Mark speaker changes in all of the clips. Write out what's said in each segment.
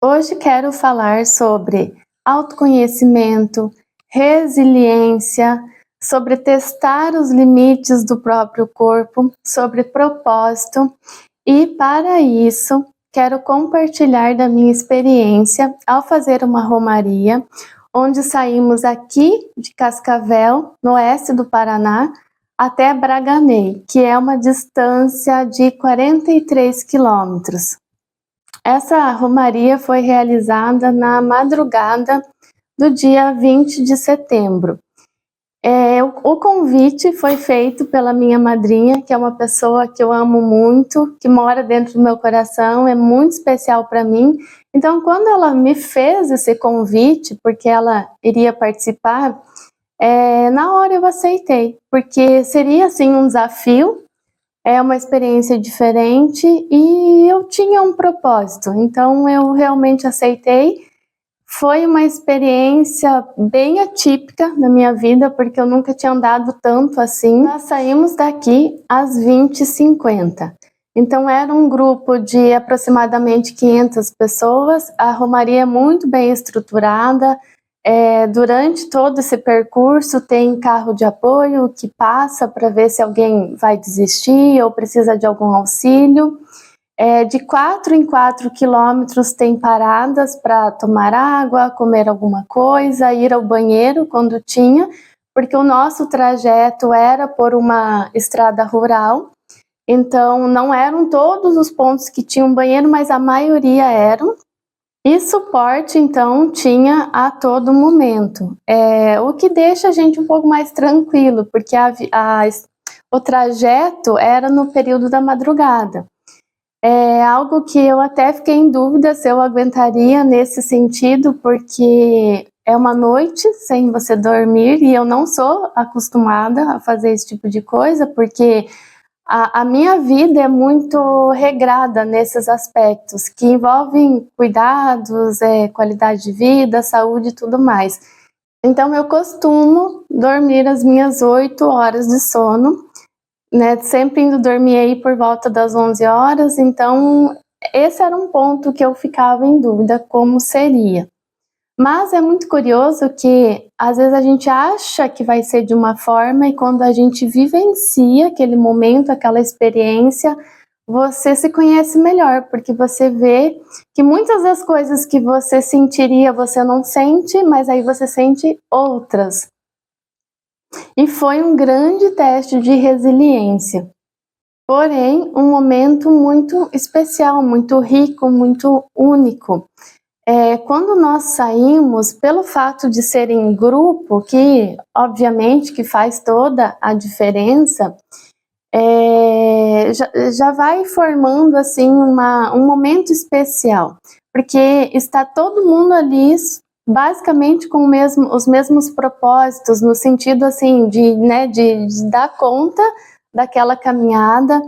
Speaker 1: Hoje quero falar sobre autoconhecimento, resiliência, sobre testar os limites do próprio corpo, sobre propósito e, para isso, quero compartilhar da minha experiência ao fazer uma romaria, onde saímos aqui de Cascavel, no oeste do Paraná, até Braganey, que é uma distância de 43 quilômetros. Essa romaria foi realizada na madrugada do dia 20 de setembro. O convite foi feito pela minha madrinha, que é uma pessoa que eu amo muito, que mora dentro do meu coração, é muito especial para mim. Então, quando ela me fez esse convite, porque ela iria participar, na hora eu aceitei, porque seria assim um desafio, é uma experiência diferente e eu tinha um propósito, então eu realmente aceitei. Foi uma experiência bem atípica na minha vida, porque eu nunca tinha andado tanto assim. Nós saímos daqui às 20h50, então era um grupo de aproximadamente 500 pessoas, a romaria é muito bem estruturada. Durante todo esse percurso tem carro de apoio que passa para ver se alguém vai desistir ou precisa de algum auxílio. De 4 em 4 quilômetros tem paradas para tomar água, comer alguma coisa, ir ao banheiro quando tinha, porque o nosso trajeto era por uma estrada rural, então não eram todos os pontos que tinham banheiro, mas a maioria eram. E suporte, então, tinha a todo momento, o que deixa a gente um pouco mais tranquilo, porque o trajeto era no período da madrugada. É algo que eu até fiquei em dúvida se eu aguentaria nesse sentido, porque é uma noite sem você dormir e eu não sou acostumada a fazer esse tipo de coisa, porque a minha vida é muito regrada nesses aspectos, que envolvem cuidados, qualidade de vida, saúde e tudo mais. Então eu costumo dormir as minhas 8 horas de sono, né, sempre indo dormir aí por volta das 11 horas, então esse era um ponto que eu ficava em dúvida como seria. Mas é muito curioso que às vezes a gente acha que vai ser de uma forma e quando a gente vivencia aquele momento, aquela experiência, você se conhece melhor, porque você vê que muitas das coisas que você sentiria você não sente, mas aí você sente outras. E foi um grande teste de resiliência. Porém, um momento muito especial, muito rico, muito único. Quando nós saímos, pelo fato de ser em grupo, que obviamente que faz toda a diferença, já vai formando assim um momento especial, porque está todo mundo ali basicamente com os mesmos propósitos, no sentido assim de dar conta daquela caminhada,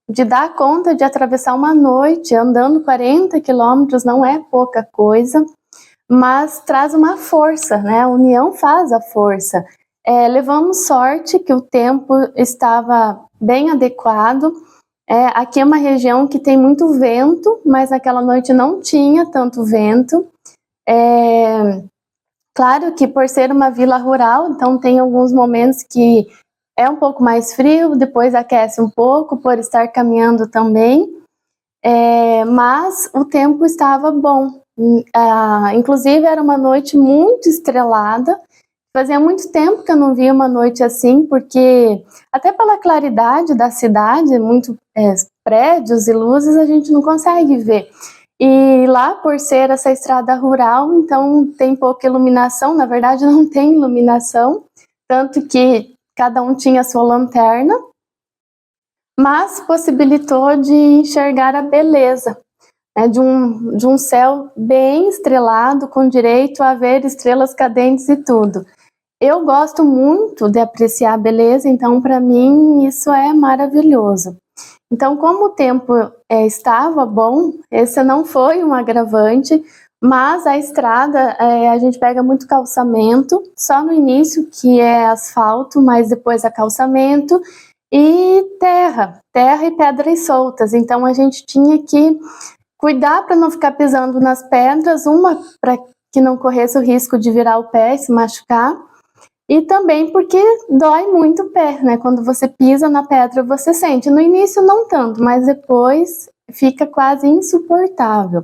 Speaker 1: de dar conta de atravessar uma noite andando 40 quilômetros, não é pouca coisa, mas traz uma força, né? A união faz a força. Levamos sorte que o tempo estava bem adequado. Aqui é uma região que tem muito vento, mas naquela noite não tinha tanto vento. Claro que por ser uma vila rural, então tem alguns momentos que é um pouco mais frio, depois aquece um pouco por estar caminhando também, mas o tempo estava bom. Inclusive era uma noite muito estrelada, fazia muito tempo que eu não via uma noite assim, porque até pela claridade da cidade, prédios e luzes, a gente não consegue ver. E lá, por ser essa estrada rural, então tem pouca iluminação, na verdade não tem iluminação, tanto que cada um tinha sua lanterna, mas possibilitou de enxergar a beleza, né, de um céu bem estrelado, com direito a ver estrelas cadentes e tudo. Eu gosto muito de apreciar a beleza, então para mim isso é maravilhoso. Então, como o tempo estava bom, esse não foi um agravante, mas a estrada, a gente pega muito calçamento, só no início que é asfalto, mas depois é calçamento, e terra e pedras soltas. Então a gente tinha que Cuidar para não ficar pisando nas pedras, uma para que não corresse o risco de virar o pé e se machucar, e também porque dói muito o pé, né? Quando você pisa na pedra, você sente. No início não tanto, mas depois fica quase insuportável.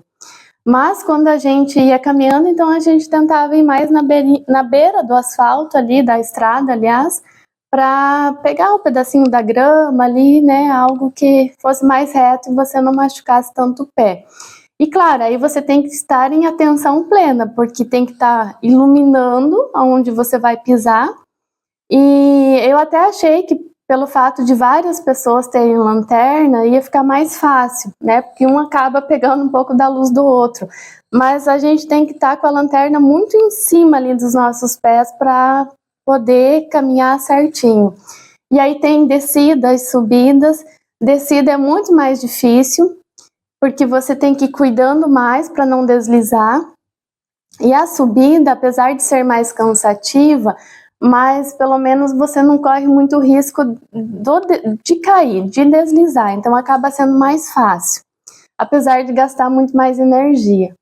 Speaker 1: Mas quando a gente ia caminhando, então a gente tentava ir mais na beira do asfalto ali, da estrada, aliás, para pegar o pedacinho da grama ali, né? Algo que fosse mais reto e você não machucasse tanto o pé. E claro, aí você tem que estar em atenção plena, porque tem que estar iluminando aonde você vai pisar. E eu até achei que pelo fato de várias pessoas terem lanterna, ia ficar mais fácil, né? Porque um acaba pegando um pouco da luz do outro. Mas a gente tem que estar com a lanterna muito em cima ali dos nossos pés para poder caminhar certinho. E aí tem descidas, subidas. Descida é muito mais difícil, porque você tem que ir cuidando mais para não deslizar. E a subida, apesar de ser mais cansativa, mas pelo menos você não corre muito risco de cair, de deslizar, então acaba sendo mais fácil, apesar de gastar muito mais energia.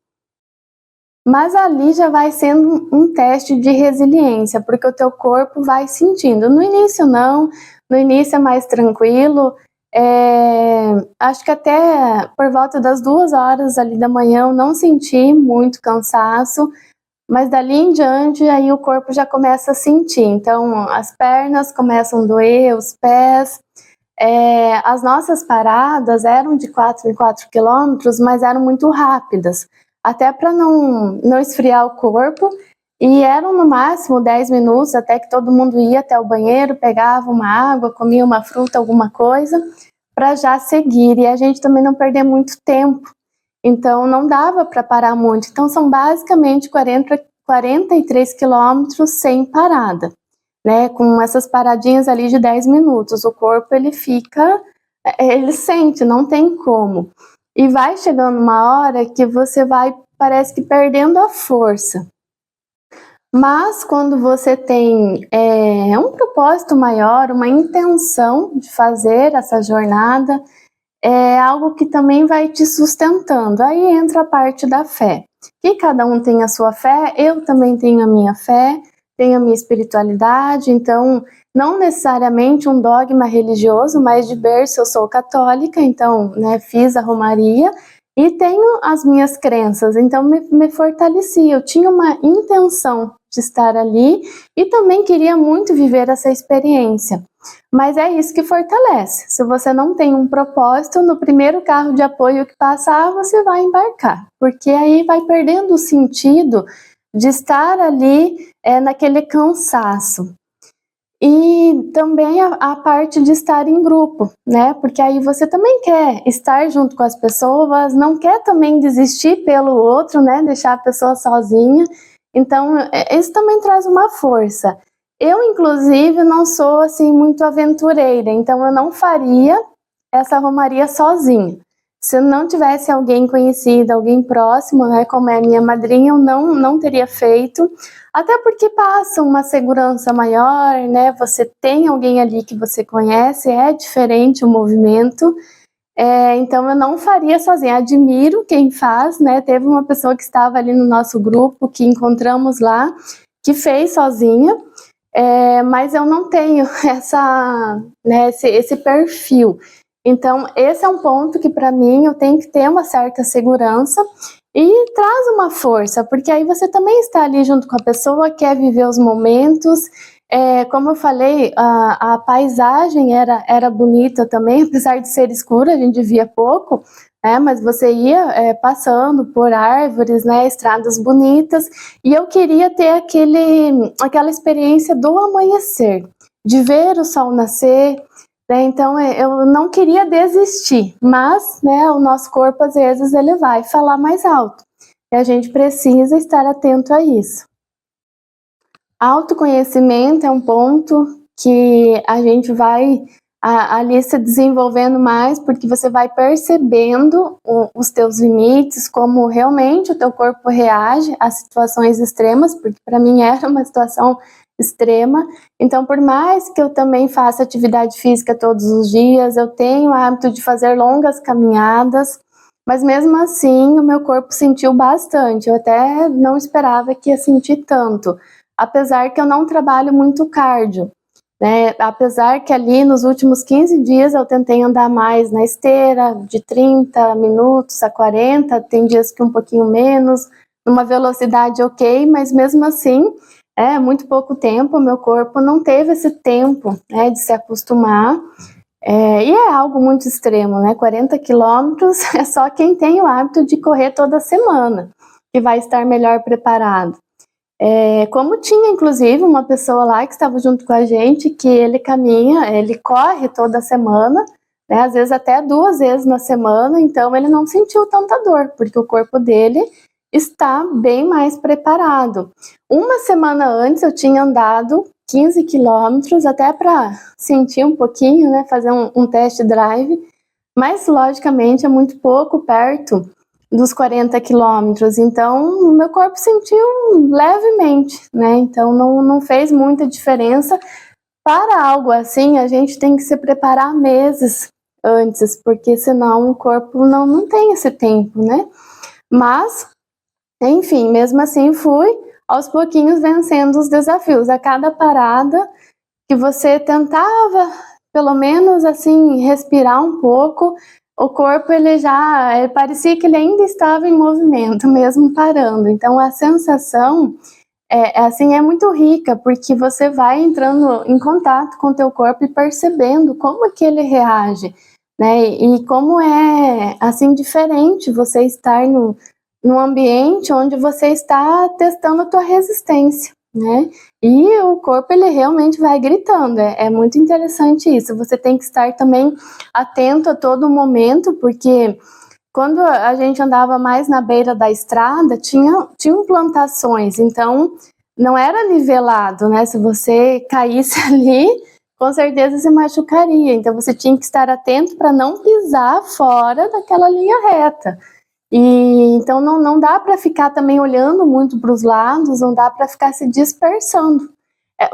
Speaker 1: Mas ali já vai sendo um teste de resiliência, porque o teu corpo vai sentindo. No início não, no início é mais tranquilo, acho que até por volta das 2 horas ali da manhã eu não senti muito cansaço, mas dali em diante, aí o corpo já começa a sentir. Então, as pernas começam a doer, os pés. As nossas paradas eram de 4 em 4 quilômetros, mas eram muito rápidas, até para não esfriar o corpo. E eram no máximo 10 minutos, até que todo mundo ia até o banheiro, pegava uma água, comia uma fruta, alguma coisa, para já seguir. E a gente também não perder muito tempo. Então, não dava para parar muito. Então, são basicamente 43 quilômetros sem parada, né? Com essas paradinhas ali de 10 minutos. O corpo, ele sente, não tem como. E vai chegando uma hora que você vai, parece que perdendo a força. Mas quando você tem um propósito maior, uma intenção de fazer essa jornada, é algo que também vai te sustentando. Aí entra a parte da fé. Que cada um tem a sua fé, eu também tenho a minha fé, tenho a minha espiritualidade, então não necessariamente um dogma religioso, mas de berço eu sou católica, então né, fiz a romaria e tenho as minhas crenças, então me fortaleci, eu tinha uma intenção de estar ali e também queria muito viver essa experiência. Mas é isso que fortalece. Se você não tem um propósito, no primeiro carro de apoio que passar, você vai embarcar, porque aí vai perdendo o sentido de estar ali naquele cansaço. E também a parte de estar em grupo, né? Porque aí você também quer estar junto com as pessoas, não quer também desistir pelo outro, né? Deixar a pessoa sozinha. Então, isso também traz uma força. Eu, inclusive, não sou assim muito aventureira, então eu não faria essa romaria sozinha. Se eu não tivesse alguém conhecido, alguém próximo, né, como é a minha madrinha, eu não teria feito. Até porque passa uma segurança maior, né? Você tem alguém ali que você conhece, é diferente o movimento. Então eu não faria sozinha. Admiro quem faz, né? Teve uma pessoa que estava ali no nosso grupo, que encontramos lá, que fez sozinha. Mas eu não tenho esse perfil. Então, esse é um ponto que para mim eu tenho que ter uma certa segurança e traz uma força, porque aí você também está ali junto com a pessoa, quer viver os momentos. Como eu falei, a paisagem era bonita também, apesar de ser escura, a gente via pouco, mas você ia passando por árvores, né, estradas bonitas, e eu queria ter aquela experiência do amanhecer, de ver o sol nascer, né, então eu não queria desistir, mas né, o nosso corpo às vezes ele vai falar mais alto, e a gente precisa estar atento a isso. Autoconhecimento é um ponto que a gente vai ali se desenvolvendo mais, porque você vai percebendo os teus limites, como realmente o teu corpo reage a situações extremas, porque para mim era uma situação extrema. Então, por mais que eu também faça atividade física todos os dias, eu tenho o hábito de fazer longas caminhadas, mas mesmo assim o meu corpo sentiu bastante, eu até não esperava que ia sentir tanto, apesar que eu não trabalho muito cardio, né, apesar que ali nos últimos 15 dias eu tentei andar mais na esteira, de 30 minutos a 40, tem dias que um pouquinho menos, numa velocidade ok, mas mesmo assim, muito pouco tempo, meu corpo não teve esse tempo, né, de se acostumar, e é algo muito extremo, né, 40 quilômetros é só quem tem o hábito de correr toda semana, que vai estar melhor preparado. Como tinha inclusive uma pessoa lá que estava junto com a gente, que ele corre toda semana, né, às vezes até 2 vezes na semana, então ele não sentiu tanta dor, porque o corpo dele está bem mais preparado. Uma semana antes eu tinha andado 15 quilômetros, até para sentir um pouquinho, né, fazer um test drive, mas logicamente é muito pouco perto dos 40 quilômetros, então o meu corpo sentiu levemente, né, então não fez muita diferença. Para algo assim, a gente tem que se preparar meses antes, porque senão o corpo não tem esse tempo, né, mas, enfim, mesmo assim fui aos pouquinhos vencendo os desafios, a cada parada que você tentava, pelo menos assim, respirar um pouco, o corpo ele parecia que ele ainda estava em movimento, mesmo parando. Então a sensação assim, é muito rica, porque você vai entrando em contato com o teu corpo e percebendo como é que ele reage, né? E como é assim diferente você estar num ambiente onde você está testando a tua resistência, né? E o corpo ele realmente vai gritando, é muito interessante isso. Você tem que estar também atento a todo momento, porque quando a gente andava mais na beira da estrada, tinham plantações, então não era nivelado, né? Se você caísse ali, com certeza se machucaria. Então você tinha que estar atento para não pisar fora daquela linha reta. E então não dá para ficar também olhando muito para os lados, não dá para ficar se dispersando.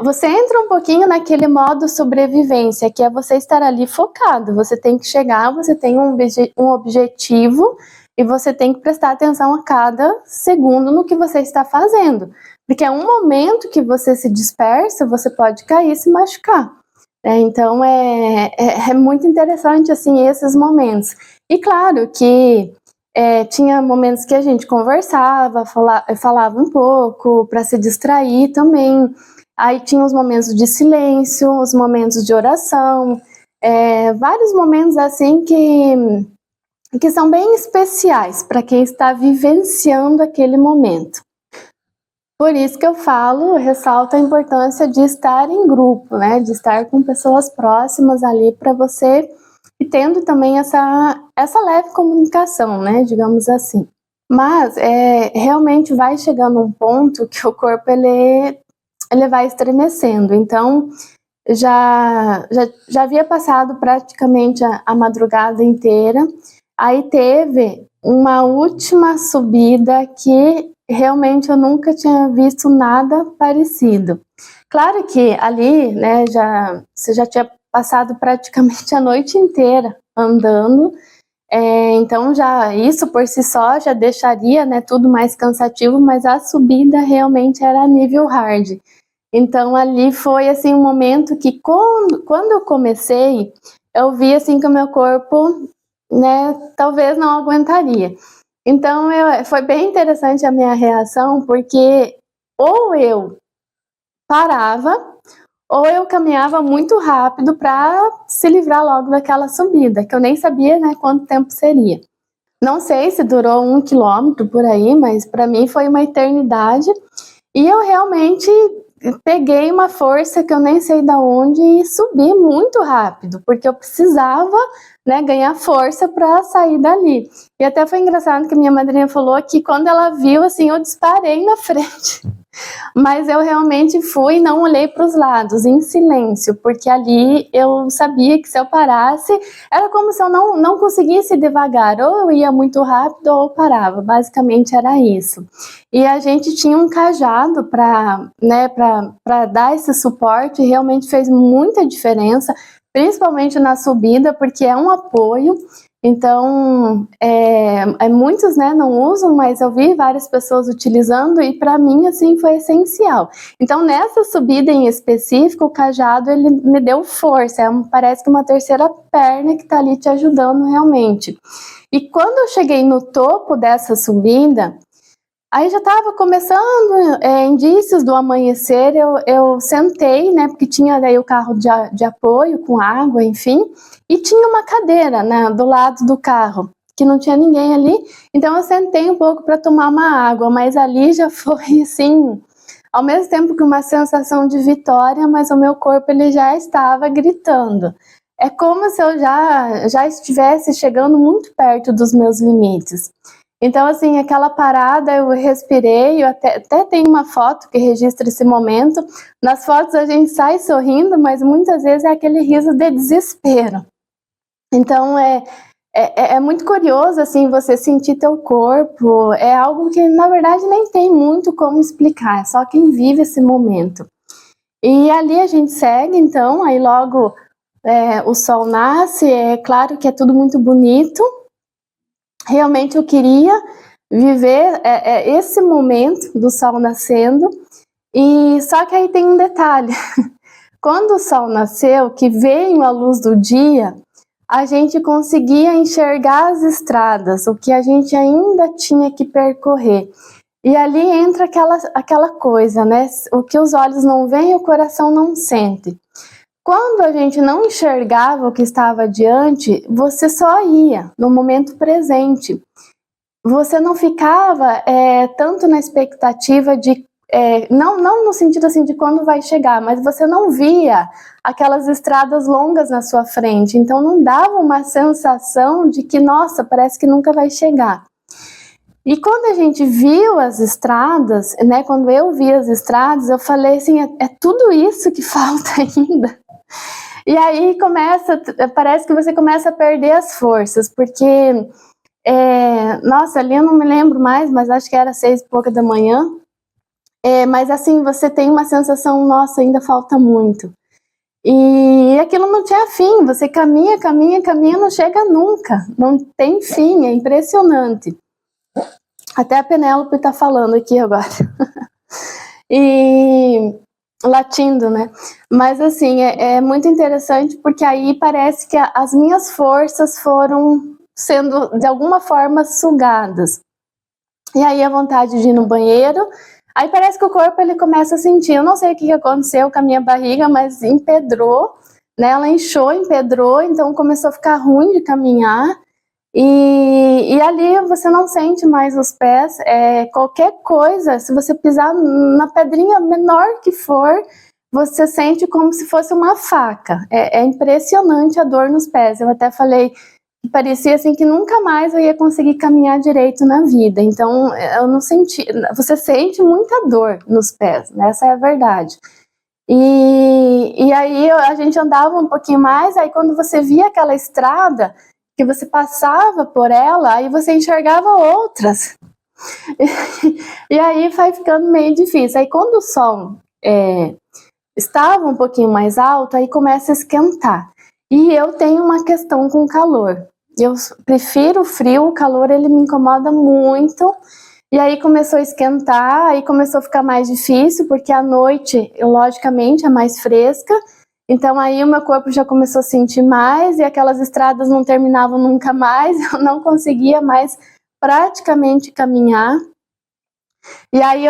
Speaker 1: Você entra um pouquinho naquele modo sobrevivência, que é você estar ali focado, você tem que chegar, você tem um objetivo e você tem que prestar atenção a cada segundo no que você está fazendo, porque é um momento que você se dispersa, você pode cair e se machucar. Então é muito interessante assim esses momentos. E claro que tinha momentos que a gente conversava, falava um pouco para se distrair também. Aí tinha os momentos de silêncio, os momentos de oração, vários momentos assim que são bem especiais para quem está vivenciando aquele momento. Por isso que eu ressalto a importância de estar em grupo, né? De estar com pessoas próximas ali para você e tendo também essa leve comunicação, né? Digamos assim. Mas realmente vai chegando um ponto que o corpo ele vai estremecendo. Então já havia passado praticamente a madrugada inteira. Aí teve uma última subida que realmente eu nunca tinha visto nada parecido. Claro que ali, né, você já tinha passado praticamente a noite inteira andando, então isso por si só já deixaria, né, tudo mais cansativo, mas a subida realmente era nível hard. Então ali foi assim um momento que quando eu comecei, eu vi assim que o meu corpo, né, talvez não aguentaria. Então foi bem interessante a minha reação, porque ou eu parava, ou eu caminhava muito rápido para se livrar logo daquela subida, que eu nem sabia, né, quanto tempo seria. Não sei se durou 1 quilômetro por aí, mas para mim foi uma eternidade. E eu realmente peguei uma força que eu nem sei de onde e subi muito rápido, porque eu precisava, né, ganhar força para sair dali. E até foi engraçado que minha madrinha falou que quando ela viu, assim, eu disparei na frente. Mas eu realmente fui e não olhei para os lados, em silêncio, porque ali eu sabia que se eu parasse, era como se eu não conseguisse devagar, ou eu ia muito rápido ou eu parava, basicamente era isso. E a gente tinha um cajado para, né, para dar esse suporte, e realmente fez muita diferença, principalmente na subida, porque é um apoio. Então, muitos, né, não usam, mas eu vi várias pessoas utilizando e para mim, assim, foi essencial. Então, nessa subida em específico, o cajado, ele me deu força, parece que uma terceira perna que tá ali te ajudando realmente. E quando eu cheguei no topo dessa subida, aí já estava começando indícios do amanhecer, eu sentei, né, porque tinha daí o carro de apoio com água, enfim, e tinha uma cadeira, né, do lado do carro, que não tinha ninguém ali, então eu sentei um pouco para tomar uma água, mas ali já foi assim, ao mesmo tempo que uma sensação de vitória, mas o meu corpo ele já estava gritando. É como se eu já estivesse chegando muito perto dos meus limites. Então, assim, aquela parada, eu respirei, eu até tenho uma foto que registra esse momento. Nas fotos a gente sai sorrindo, mas muitas vezes é aquele riso de desespero. Então, é muito curioso, assim, você sentir teu corpo, é algo que, na verdade, nem tem muito como explicar, é só quem vive esse momento. E ali a gente segue, então, aí logo o sol nasce, é claro que é tudo muito bonito. Realmente eu queria viver esse momento do sol nascendo, e só que aí tem um detalhe. Quando o sol nasceu, que veio a luz do dia, a gente conseguia enxergar as estradas, o que a gente ainda tinha que percorrer. E ali entra aquela coisa, né? O que os olhos não veem, o coração não sente. Quando a gente não enxergava o que estava adiante, você só ia no momento presente. Você não ficava tanto na expectativa de não no sentido assim de quando vai chegar, mas você não via aquelas estradas longas na sua frente, então não dava uma sensação de que, nossa, parece que nunca vai chegar. E quando a gente viu as estradas, né, quando eu vi as estradas, eu falei assim, é tudo isso que falta ainda. E aí parece que você começa a perder as forças, porque nossa, ali eu não me lembro mais, mas acho que era 6 e pouca da manhã. Mas assim, você tem uma sensação, nossa, ainda falta muito. E aquilo não tinha fim, você caminha, caminha, caminha, não chega nunca, não tem fim, é impressionante. Até a Penélope está falando aqui agora. E latindo, né? Mas assim, é muito interessante porque aí parece que as minhas forças foram sendo de alguma forma sugadas. E aí a vontade de ir no banheiro, aí parece que o corpo ele começa a sentir, eu não sei o que aconteceu com a minha barriga, mas empedrou, né? Ela inchou, empedrou, então começou a ficar ruim de caminhar. E ali você não sente mais os pés, qualquer coisa, se você pisar na pedrinha menor que for, você sente como se fosse uma faca. É impressionante a dor nos pés. Eu até falei que parecia assim que nunca mais eu ia conseguir caminhar direito na vida. Então eu não senti. Você sente muita dor nos pés, né? Essa é a verdade. E aí a gente andava um pouquinho mais, aí quando você via aquela estrada, que você passava por ela, aí você enxergava outras. E aí vai ficando meio difícil. Aí quando o sol estava um pouquinho mais alto, aí começa a esquentar. E eu tenho uma questão com calor. Eu prefiro o frio, o calor ele me incomoda muito. E aí começou a esquentar, aí começou a ficar mais difícil, porque a noite, logicamente, é mais fresca. Então aí o meu corpo já começou a sentir mais, e aquelas estradas não terminavam nunca mais, eu não conseguia mais praticamente caminhar. E aí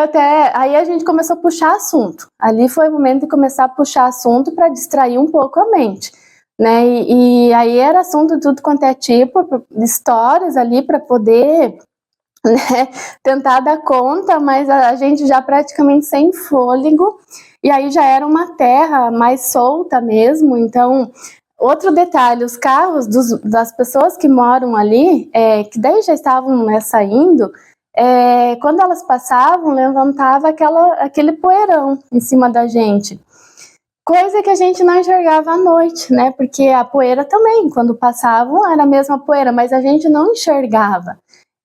Speaker 1: aí a gente começou a puxar assunto. Ali foi o momento de começar a puxar assunto para distrair um pouco a mente, né? E aí era assunto de tudo quanto é tipo, de histórias ali para poder, né, tentar dar conta, mas a gente já praticamente sem fôlego, e aí já era uma terra mais solta mesmo. Então, outro detalhe, os carros das pessoas que moram ali, que daí já estavam, né, saindo, quando elas passavam, levantava aquele poeirão em cima da gente. Coisa que a gente não enxergava à noite, né? Porque a poeira também, quando passavam, era a mesma poeira, mas a gente não enxergava.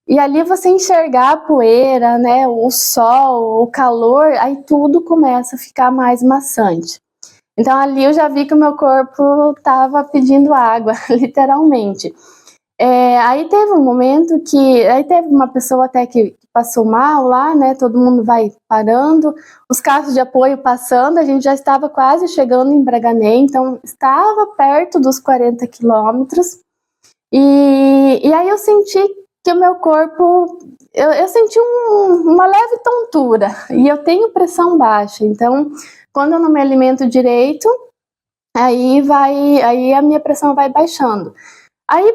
Speaker 1: E ali você enxergar a poeira, né, o sol, o calor, aí tudo começa a ficar mais maçante. Então ali eu já vi que o meu corpo estava pedindo água, literalmente. Aí teve um momento aí teve uma pessoa até que passou mal lá, né? Todo mundo vai parando, os carros de apoio passando, a gente já estava quase chegando em Bragané, então estava perto dos 40 quilômetros. E aí eu senti que o meu corpo, eu senti uma leve tontura, e eu tenho pressão baixa, então quando eu não me alimento direito, aí a minha pressão vai baixando. Aí,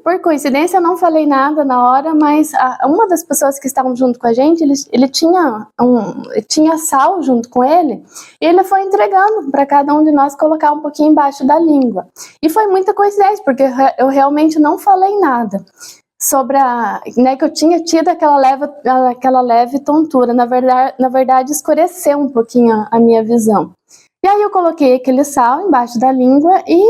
Speaker 1: por coincidência, eu não falei nada na hora, mas uma das pessoas que estavam junto com a gente, ele tinha sal junto com ele, e ele foi entregando para cada um de nós colocar um pouquinho embaixo da língua. E foi muita coincidência, porque eu realmente não falei nada sobre né, que eu tinha tido aquela leve tontura. Na verdade, escureceu um pouquinho a minha visão. E aí eu coloquei aquele sal embaixo da língua e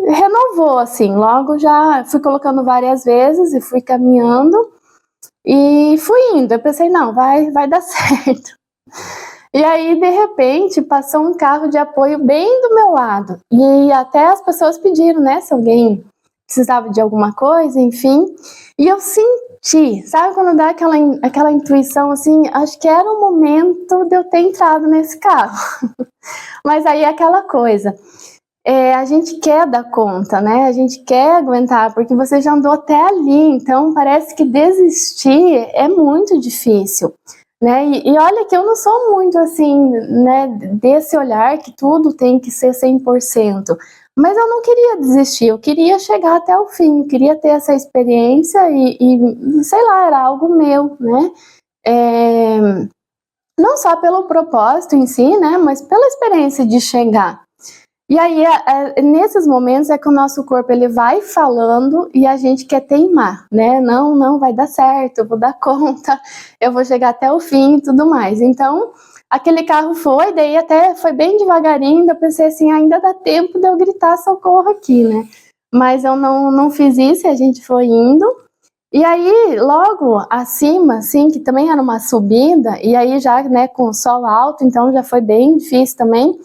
Speaker 1: renovou, assim, logo já fui colocando várias vezes e fui caminhando e fui indo. Eu pensei, não, vai dar certo. E aí, de repente, passou um carro de apoio bem do meu lado. E até as pessoas pediram, né, se alguém precisava de alguma coisa, enfim. E eu senti, sabe quando dá aquela intuição, assim, acho que era o momento de eu ter entrado nesse carro. Mas aí é aquela coisa, a gente quer dar conta, né? A gente quer aguentar, porque você já andou até ali, então parece que desistir é muito difícil, né? E olha que eu não sou muito assim, né, desse olhar que tudo tem que ser 100%, mas eu não queria desistir, eu queria chegar até o fim, eu queria ter essa experiência e sei lá, era algo meu, né? Não só pelo propósito em si, né, mas pela experiência de chegar. E aí, nesses momentos é que o nosso corpo ele vai falando e a gente quer teimar, né? Não, vai dar certo, eu vou dar conta, eu vou chegar até o fim e tudo mais. Então, aquele carro foi, daí até foi bem devagarinho, ainda pensei assim, ainda dá tempo de eu gritar socorro aqui, né? Mas eu não fiz isso e a gente foi indo. E aí, logo acima, assim, que também era uma subida, e aí já, né, com o sol alto, então já foi bem difícil também.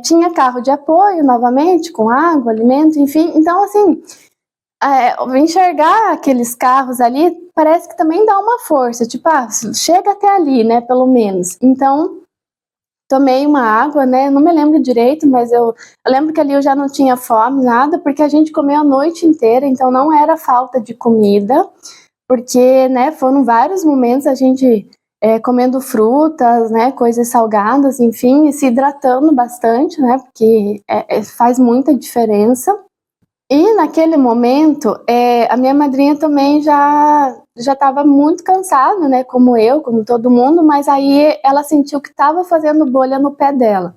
Speaker 1: Tinha carro de apoio novamente, com água, alimento, enfim. Então, assim, enxergar aqueles carros ali parece que também dá uma força, tipo, chega até ali, né, pelo menos. Então, tomei uma água, né, não me lembro direito, mas eu lembro que ali eu já não tinha fome, nada, porque a gente comeu a noite inteira, então não era falta de comida, porque, né, foram vários momentos a gente comendo frutas, né, coisas salgadas, enfim, e se hidratando bastante, né, porque faz muita diferença. E naquele momento, a minha madrinha também já estava muito cansada, né, como eu, como todo mundo, mas aí ela sentiu que estava fazendo bolha no pé dela.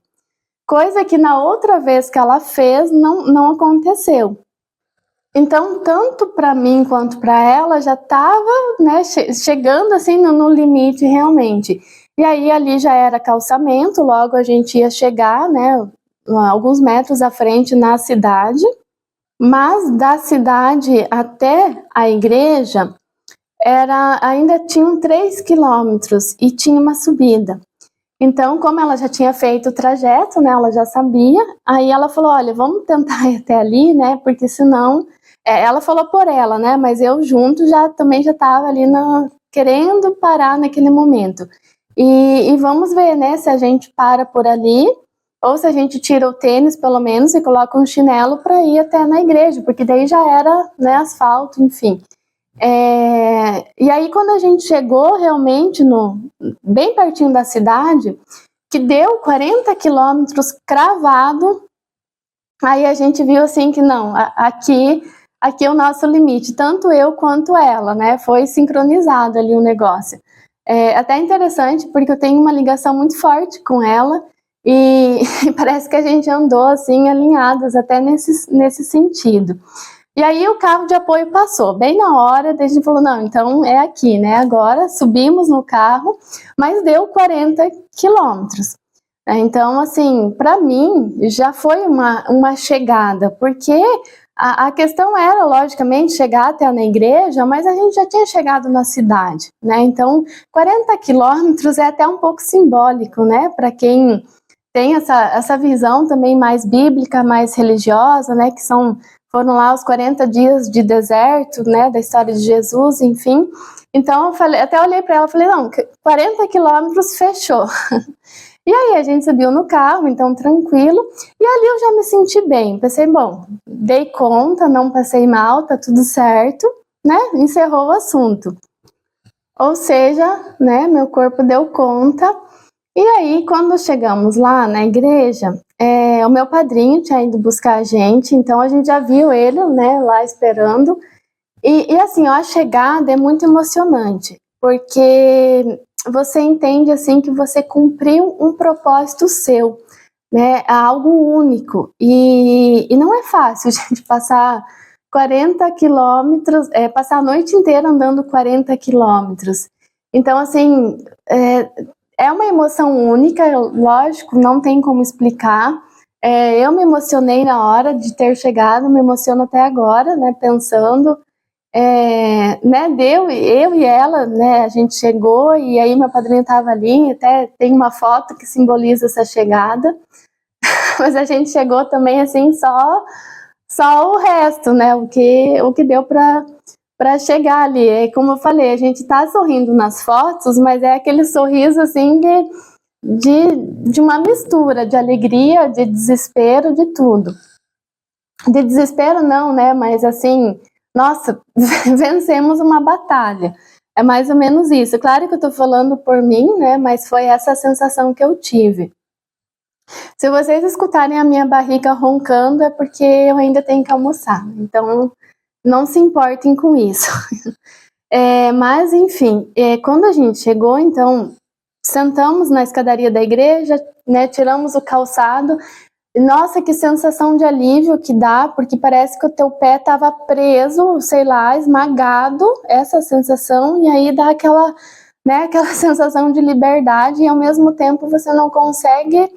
Speaker 1: Coisa que na outra vez que ela fez, não aconteceu. Então, tanto para mim quanto para ela, já estava, né, chegando assim no limite realmente. E aí ali já era calçamento, logo a gente ia chegar, né, alguns metros à frente na cidade. Mas da cidade até a igreja ainda tinham 3 quilômetros e tinha uma subida. Então, como ela já tinha feito o trajeto, né, ela já sabia, aí ela falou, olha, vamos tentar ir até ali, né, porque senão... ela falou por ela, né, mas eu junto também já estava ali querendo parar naquele momento. E vamos ver, né, se a gente para por ali, ou se a gente tira o tênis, pelo menos, e coloca um chinelo para ir até na igreja, porque daí já era, né, asfalto, enfim. E aí, quando a gente chegou realmente bem pertinho da cidade, que deu 40 quilômetros cravado, aí a gente viu assim que não, aqui é o nosso limite, tanto eu quanto ela, né? Foi sincronizado ali o negócio. Até interessante, porque eu tenho uma ligação muito forte com ela, e parece que a gente andou assim alinhadas até nesse sentido. E aí o carro de apoio passou, bem na hora, daí a gente falou, não, então é aqui, né, agora subimos no carro, mas deu 40 quilômetros. Então, assim, para mim já foi uma chegada, porque a questão era, logicamente, chegar até na igreja, mas a gente já tinha chegado na cidade, né, então 40 quilômetros é até um pouco simbólico, né, para quem tem essa visão também mais bíblica, mais religiosa, né, que são foram lá os 40 dias de deserto, né, da história de Jesus, enfim. Então eu falei, até olhei para ela e falei, não, 40 quilômetros fechou. E aí a gente subiu no carro, então tranquilo, e ali eu já me senti bem. Pensei, bom, dei conta, não passei mal, tá tudo certo, né? Encerrou o assunto. Ou seja, né, meu corpo deu conta. E aí, quando chegamos lá na igreja, o meu padrinho tinha ido buscar a gente, então a gente já viu ele, né, lá esperando. E assim, ó, a chegada é muito emocionante, porque você entende assim que você cumpriu um propósito seu, né? Algo único. E não é fácil, gente, passar 40 quilômetros, passar a noite inteira andando 40 quilômetros. Então, assim, é uma emoção única, lógico, não tem como explicar. Eu me emocionei na hora de ter chegado, me emociono até agora, né, pensando. Né, eu e ela, né, a gente chegou e aí meu padrinho estava ali, até tem uma foto que simboliza essa chegada, mas a gente chegou também assim, só o resto, né, o que deu para chegar ali. Como eu falei, a gente tá sorrindo nas fotos, mas é aquele sorriso assim de uma mistura de alegria, de desespero, de tudo. De desespero não, né, mas assim, nossa, vencemos uma batalha. É mais ou menos isso. Claro que eu tô falando por mim, né, mas foi essa a sensação que eu tive. Se vocês escutarem a minha barriga roncando, é porque eu ainda tenho que almoçar. Então, não se importem com isso. Mas, enfim, quando a gente chegou, então, sentamos na escadaria da igreja, né, tiramos o calçado. Nossa, que sensação de alívio que dá, porque parece que o teu pé estava preso, sei lá, esmagado, essa sensação, e aí dá aquela, né, aquela sensação de liberdade, e ao mesmo tempo você não consegue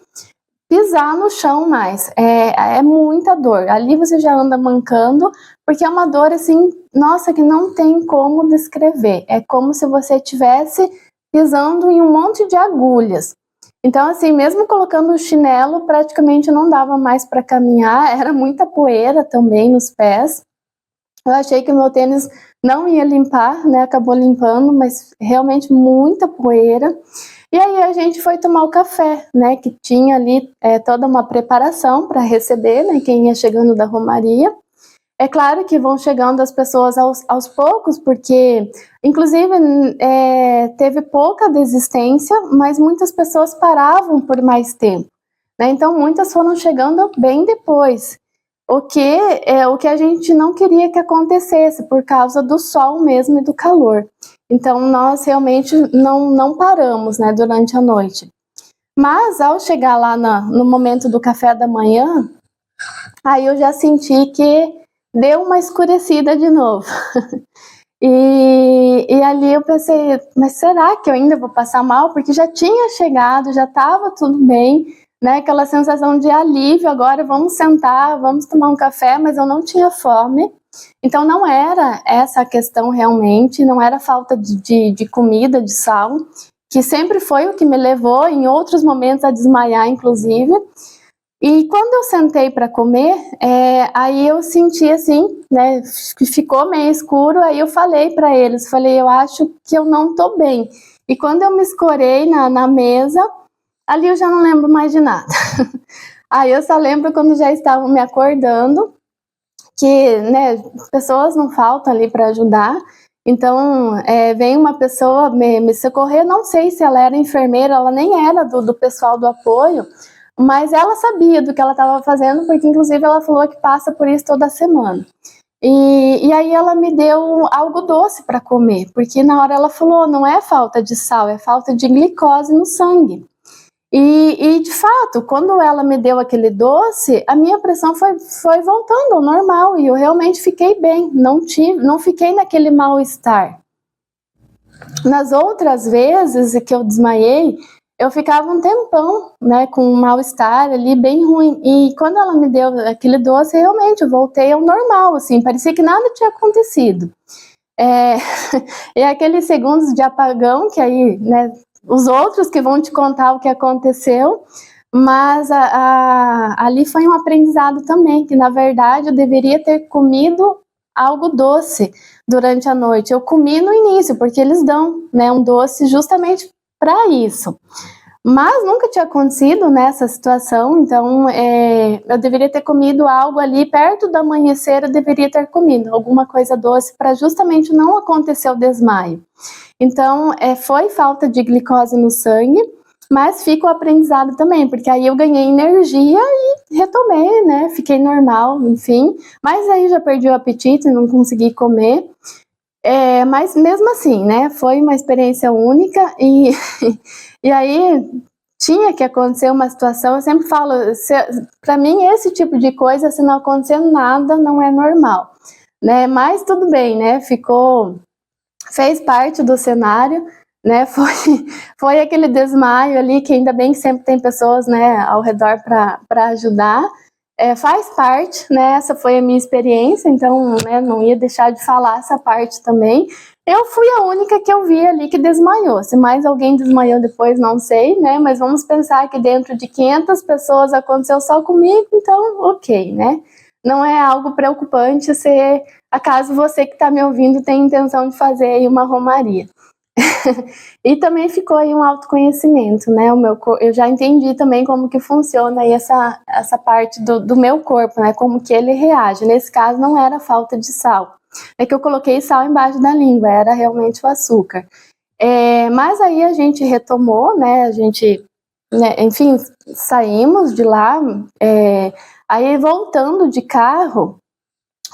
Speaker 1: pisar no chão mais. É muita dor. Ali você já anda mancando, porque é uma dor assim, nossa, que não tem como descrever. É como se você estivesse pisando em um monte de agulhas. Então, assim, mesmo colocando o chinelo, praticamente não dava mais para caminhar, era muita poeira também nos pés. Eu achei que o meu tênis não ia limpar, né? Acabou limpando, mas realmente muita poeira. E aí a gente foi tomar o café, né? Que tinha ali toda uma preparação para receber, né? Quem ia chegando da Romaria. É claro que vão chegando as pessoas aos poucos, porque, inclusive, teve pouca desistência, mas muitas pessoas paravam por mais tempo, né? Então, muitas foram chegando bem depois, o que a gente não queria que acontecesse, por causa do sol mesmo e do calor. Então, nós realmente não paramos, né, durante a noite. Mas, ao chegar lá no momento do café da manhã, aí eu já senti que deu uma escurecida de novo. E ali eu pensei, mas será que eu ainda vou passar mal? Porque já tinha chegado, já estava tudo bem, né? Aquela sensação de alívio, agora vamos sentar, vamos tomar um café, mas eu não tinha fome. Então não era essa a questão realmente, não era falta de comida, de sal, que sempre foi o que me levou em outros momentos a desmaiar, inclusive. E quando eu sentei para comer, aí eu senti assim, né, que ficou meio escuro, aí eu falei para eles, eu acho que eu não tô bem. E quando eu me escorei na mesa, ali eu já não lembro mais de nada. Aí eu só lembro quando já estavam me acordando, que, né, pessoas não faltam ali para ajudar. Então, vem uma pessoa me socorrer, não sei se ela era enfermeira, ela nem era do pessoal do apoio, mas ela sabia do que ela estava fazendo, porque inclusive ela falou que passa por isso toda semana. E aí ela me deu algo doce para comer, porque na hora ela falou, não é falta de sal, é falta de glicose no sangue. E de fato, quando ela me deu aquele doce, a minha pressão foi voltando ao normal, e eu realmente fiquei bem, não fiquei naquele mal-estar. Nas outras vezes que eu desmaiei, eu ficava um tempão, né, com um mal-estar ali bem ruim. E quando ela me deu aquele doce, realmente eu voltei ao normal, assim, parecia que nada tinha acontecido. E aqueles segundos de apagão, que aí, né, os outros que vão te contar o que aconteceu, mas ali foi um aprendizado também, que na verdade eu deveria ter comido algo doce durante a noite. Eu comi no início, porque eles dão, né, um doce justamente para isso. Mas nunca tinha acontecido nessa situação, então eu deveria ter comido algo ali perto do amanhecer, eu deveria ter comido alguma coisa doce para justamente não acontecer o desmaio. Então, foi falta de glicose no sangue, mas fica o aprendizado também, porque aí eu ganhei energia e retomei, né? Fiquei normal, enfim. Mas aí já perdi o apetite, não consegui comer. Mas mesmo assim, né? Foi uma experiência única e, e aí tinha que acontecer uma situação. Eu sempre falo, para mim esse tipo de coisa, se não acontecer nada, não é normal, né? Mas tudo bem, né? Fez parte do cenário, né? Foi aquele desmaio ali, que ainda bem que sempre tem pessoas, né, ao redor para ajudar. Faz parte, né? Essa foi a minha experiência, então, né, não ia deixar de falar essa parte também. Eu fui a única que eu vi ali que desmaiou. Se mais alguém desmaiou depois, não sei, né? Mas vamos pensar que dentro de 500 pessoas aconteceu só comigo, então, ok, né? Não é algo preocupante se acaso você que está me ouvindo tem intenção de fazer aí uma romaria. E também ficou aí um autoconhecimento, né? Eu já entendi também como que funciona aí essa parte do meu corpo, né? Como que ele reage. Nesse caso não era falta de sal. É que eu coloquei sal embaixo da língua, era realmente o açúcar. Mas aí a gente retomou, né? Né, enfim, saímos de lá. Aí voltando de carro,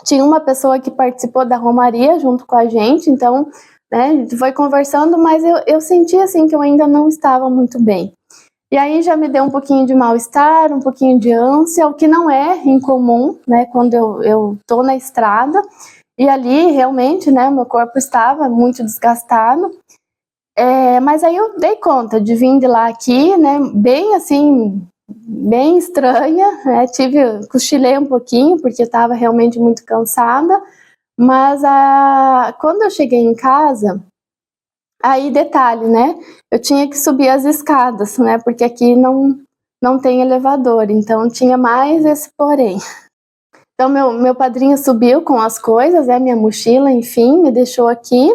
Speaker 1: tinha uma pessoa que participou da romaria junto com a gente, então, né, a gente foi conversando, mas eu senti assim que eu ainda não estava muito bem. E aí já me deu um pouquinho de mal-estar, um pouquinho de ânsia, o que não é incomum, né, quando eu tô na estrada. E ali, realmente, né, meu corpo estava muito desgastado. Mas aí eu dei conta de vir de lá aqui, né, bem assim, bem estranha, né, cochilei um pouquinho, porque eu estava realmente muito cansada, mas quando eu cheguei em casa, aí detalhe, né, eu tinha que subir as escadas, né, porque aqui não tem elevador, então tinha mais esse porém. Então meu padrinho subiu com as coisas, minha mochila, enfim, me deixou aqui.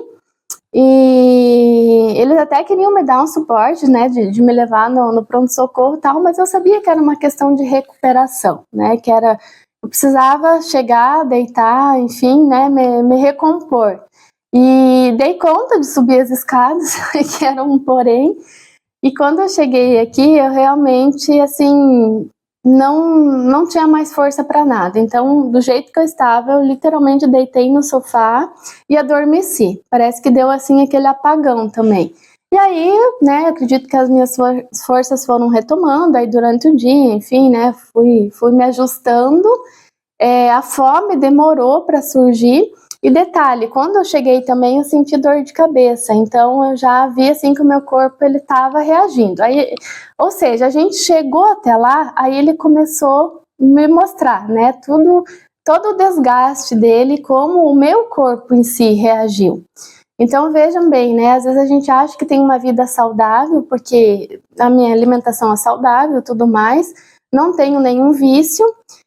Speaker 1: E eles até queriam me dar um suporte, né, de me levar no pronto-socorro e tal, mas eu sabia que era uma questão de recuperação, né, eu precisava chegar, deitar, enfim, né, me recompor. E dei conta de subir as escadas, que era um porém, e quando eu cheguei aqui, eu realmente, assim, não tinha mais força para nada. Então, do jeito que eu estava, eu literalmente deitei no sofá e adormeci. Parece que deu, assim, aquele apagão também. E aí, né, acredito que as minhas forças foram retomando, aí durante o dia, enfim, né, fui me ajustando. A fome demorou para surgir. E detalhe, quando eu cheguei também eu senti dor de cabeça, então eu já vi assim que o meu corpo ele estava reagindo. Aí, ou seja, a gente chegou até lá, aí ele começou a me mostrar, né, todo o desgaste dele, como o meu corpo em si reagiu. Então vejam bem, né, às vezes a gente acha que tem uma vida saudável, porque a minha alimentação é saudável e tudo mais, não tenho nenhum vício.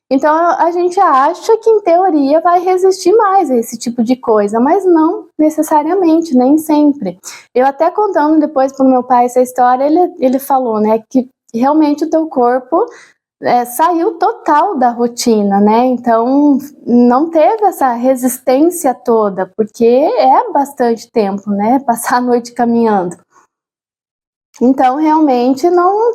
Speaker 1: Então a gente acha que em teoria vai resistir mais a esse tipo de coisa, mas não necessariamente, nem sempre. Eu até contando depois para o meu pai essa história, ele falou, né, que realmente o teu corpo saiu total da rotina, né? Então não teve essa resistência toda, porque é bastante tempo, né? Passar a noite caminhando. Então realmente não,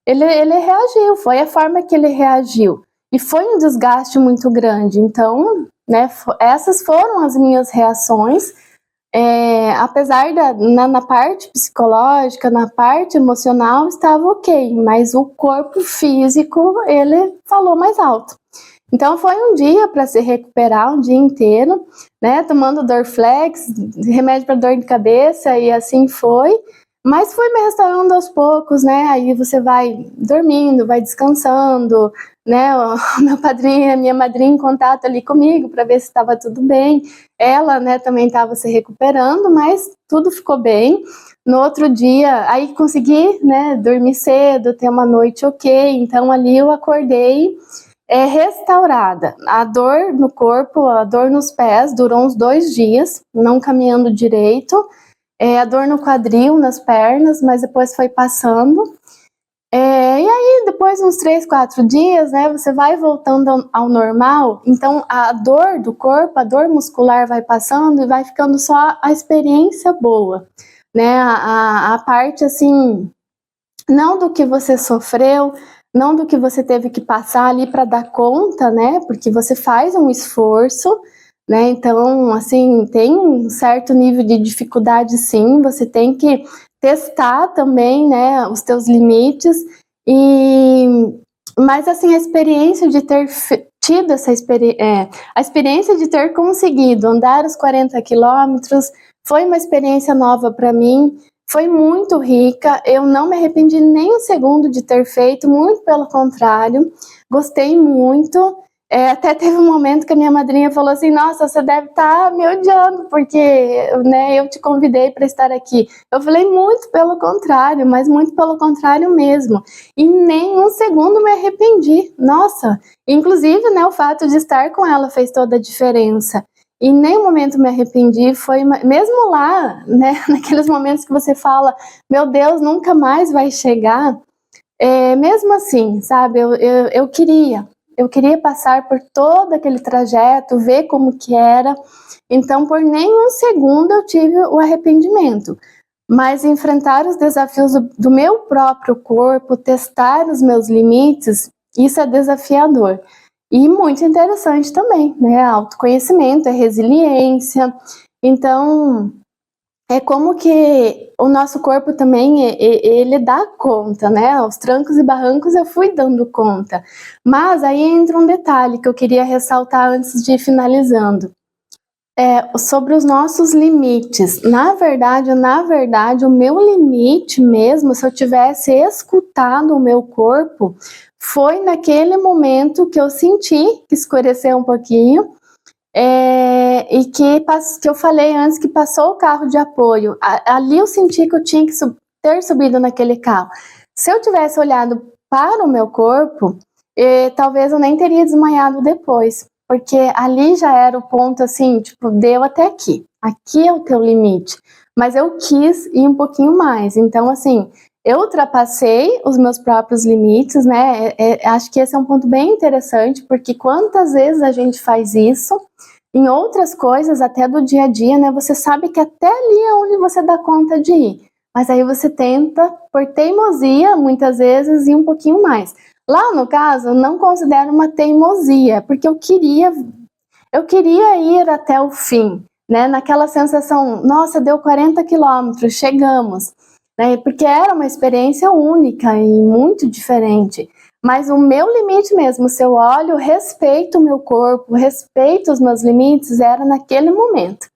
Speaker 1: ele reagiu, foi a forma que ele reagiu. E foi um desgaste muito grande. Então, né, essas foram as minhas reações. Apesar na parte psicológica, na parte emocional, estava ok, mas o corpo físico, ele falou mais alto. Então foi um dia para se recuperar, um dia inteiro, né, tomando Dorflex, remédio para dor de cabeça, e assim foi. Mas fui me restaurando aos poucos, né, aí você vai dormindo, vai descansando, né, o meu padrinho, a minha madrinha em contato ali comigo para ver se estava tudo bem. Ela, né, também estava se recuperando, mas tudo ficou bem. No outro dia, aí consegui, né, dormir cedo, ter uma noite ok, então ali eu acordei restaurada. A dor no corpo, a dor nos pés durou uns 2 dias, não caminhando direito, a dor no quadril, nas pernas, mas depois foi passando. E aí, depois uns 3, 4 dias, né, você vai voltando ao normal, então a dor do corpo, a dor muscular vai passando e vai ficando só a experiência boa, né, a parte assim, não do que você sofreu, não do que você teve que passar ali para dar conta, né, porque você faz um esforço, né, então, assim, tem um certo nível de dificuldade sim, você tem que testar também, né, os teus limites, mas assim, a experiência de ter tido a experiência de ter conseguido andar os 40 quilômetros foi uma experiência nova para mim, foi muito rica, eu não me arrependi nem um segundo de ter feito, muito pelo contrário, gostei muito. Até teve um momento que a minha madrinha falou assim: nossa, você deve estar me odiando, porque, né, eu te convidei para estar aqui. Eu falei: muito pelo contrário, mas muito pelo contrário mesmo. E nem um segundo me arrependi. Nossa, inclusive, né, o fato de estar com ela fez toda a diferença. Em nenhum momento me arrependi, foi mesmo lá, né, naqueles momentos que você fala: meu Deus, nunca mais vai chegar. Mesmo assim, sabe, eu queria passar por todo aquele trajeto, ver como que era, então por nenhum segundo eu tive o arrependimento, mas enfrentar os desafios do meu próprio corpo, testar os meus limites, isso é desafiador. E muito interessante também, né, autoconhecimento, resiliência, então é como que o nosso corpo também, ele dá conta, né? Aos trancos e barrancos eu fui dando conta. Mas aí entra um detalhe que eu queria ressaltar antes de ir finalizando. Sobre os nossos limites. Na verdade, o meu limite mesmo, se eu tivesse escutado o meu corpo, foi naquele momento que eu senti que escureceu um pouquinho, e que eu falei antes que passou o carro de apoio. Ali eu senti que eu tinha que ter subido naquele carro. Se eu tivesse olhado para o meu corpo, talvez eu nem teria desmaiado depois, porque ali já era o ponto assim, tipo, deu até aqui. Aqui é o teu limite. Mas eu quis ir um pouquinho mais. Então, assim, eu ultrapassei os meus próprios limites, né? Acho que esse é um ponto bem interessante, porque quantas vezes a gente faz isso em outras coisas, até do dia a dia, né? Você sabe que até ali é onde você dá conta de ir, mas aí você tenta, por teimosia, muitas vezes, ir um pouquinho mais. Lá no caso, eu não considero uma teimosia, porque eu queria ir até o fim, né? Naquela sensação, nossa, deu 40 quilômetros, chegamos, né? Porque era uma experiência única e muito diferente. Mas o meu limite mesmo, se eu olho, respeito o meu corpo, respeito os meus limites, era naquele momento,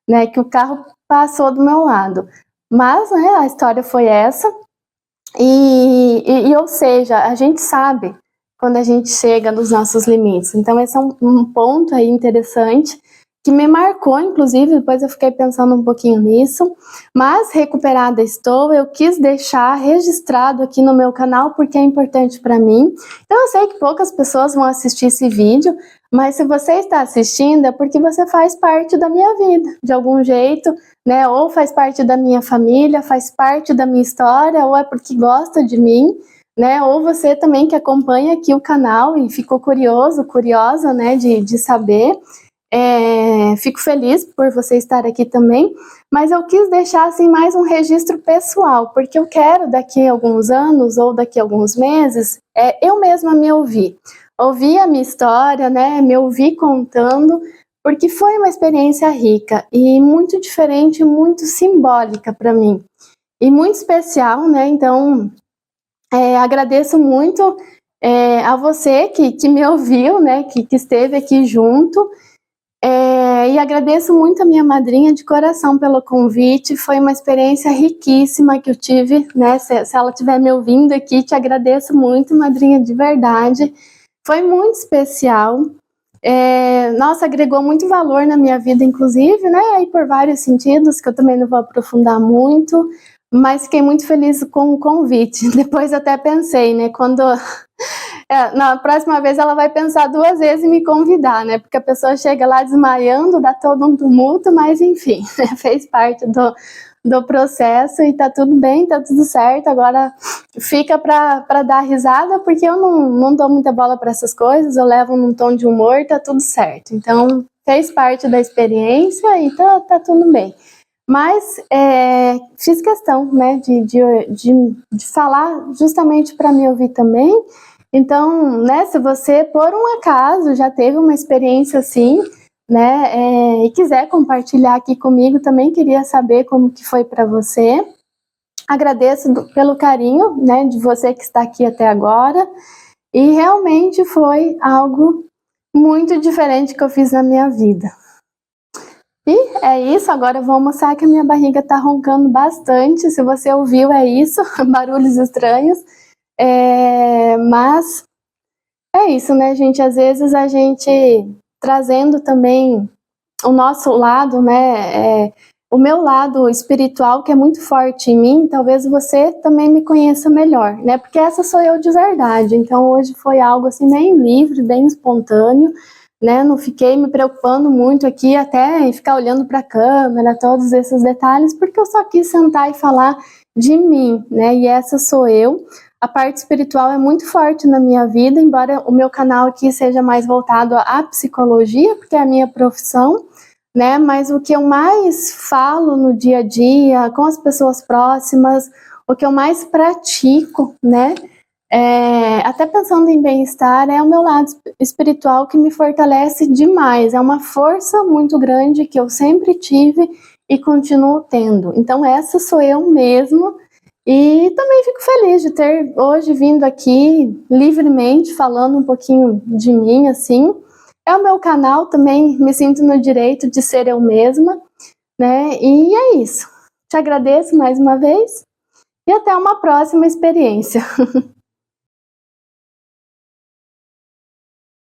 Speaker 1: né? Que o carro passou do meu lado. Mas, né, a história foi essa. Ou seja, a gente sabe quando a gente chega nos nossos limites. Então, esse é um ponto aí interessante que me marcou, inclusive, depois eu fiquei pensando um pouquinho nisso, mas recuperada estou, eu quis deixar registrado aqui no meu canal porque é importante para mim. Então, eu sei que poucas pessoas vão assistir esse vídeo, mas se você está assistindo é porque você faz parte da minha vida, de algum jeito, né? Ou faz parte da minha família, faz parte da minha história, ou é porque gosta de mim, né? Ou você também que acompanha aqui o canal e ficou curiosa, né, de saber. Fico feliz por você estar aqui também, mas eu quis deixar assim mais um registro pessoal, porque eu quero daqui a alguns anos ou daqui a alguns meses, eu mesma me ouvir a minha história, né, me ouvir contando, porque foi uma experiência rica e muito diferente, muito simbólica para mim e muito especial, né? Então agradeço muito a você que me ouviu, né, que esteve aqui junto. E agradeço muito a minha madrinha de coração pelo convite, foi uma experiência riquíssima que eu tive, né? Se ela estiver me ouvindo aqui, te agradeço muito, madrinha, de verdade. Foi muito especial. Nossa, agregou muito valor na minha vida, inclusive, né? E por vários sentidos, que eu também não vou aprofundar muito, mas fiquei muito feliz com o convite. Depois até pensei, né, quando na próxima vez ela vai pensar 2 vezes em me convidar, né, porque a pessoa chega lá desmaiando, dá todo um tumulto, mas enfim, né, fez parte do processo e tá tudo bem, tá tudo certo. Agora fica para dar risada, porque eu não dou muita bola para essas coisas, eu levo num tom de humor, tá tudo certo. Então fez parte da experiência e tá tudo bem. Mas fiz questão, né, de falar justamente para me ouvir também. Então, né, se você, por um acaso, já teve uma experiência assim, né, e quiser compartilhar aqui comigo, também queria saber como que foi para você. Agradeço pelo carinho, né, de você que está aqui até agora, e realmente foi algo muito diferente que eu fiz na minha vida. E é isso, agora eu vou almoçar que a minha barriga tá roncando bastante, se você ouviu é isso, barulhos estranhos, mas é isso, né, gente, às vezes a gente trazendo também o nosso lado, né, o meu lado espiritual, que é muito forte em mim, talvez você também me conheça melhor, né, porque essa sou eu de verdade. Então hoje foi algo assim bem livre, bem espontâneo, né, não fiquei me preocupando muito aqui até em ficar olhando para a câmera, todos esses detalhes, porque eu só quis sentar e falar de mim, né, e essa sou eu. A parte espiritual é muito forte na minha vida, embora o meu canal aqui seja mais voltado à psicologia, porque é a minha profissão, né? Mas o que eu mais falo no dia a dia, com as pessoas próximas, o que eu mais pratico, né? Até pensando em bem-estar, é o meu lado espiritual que me fortalece demais. É uma força muito grande que eu sempre tive e continuo tendo. Então essa sou eu mesmo. E também fico feliz de ter hoje vindo aqui livremente, falando um pouquinho de mim, assim. É o meu canal, também me sinto no direito de ser eu mesma, né? E é isso. Te agradeço mais uma vez e até uma próxima experiência.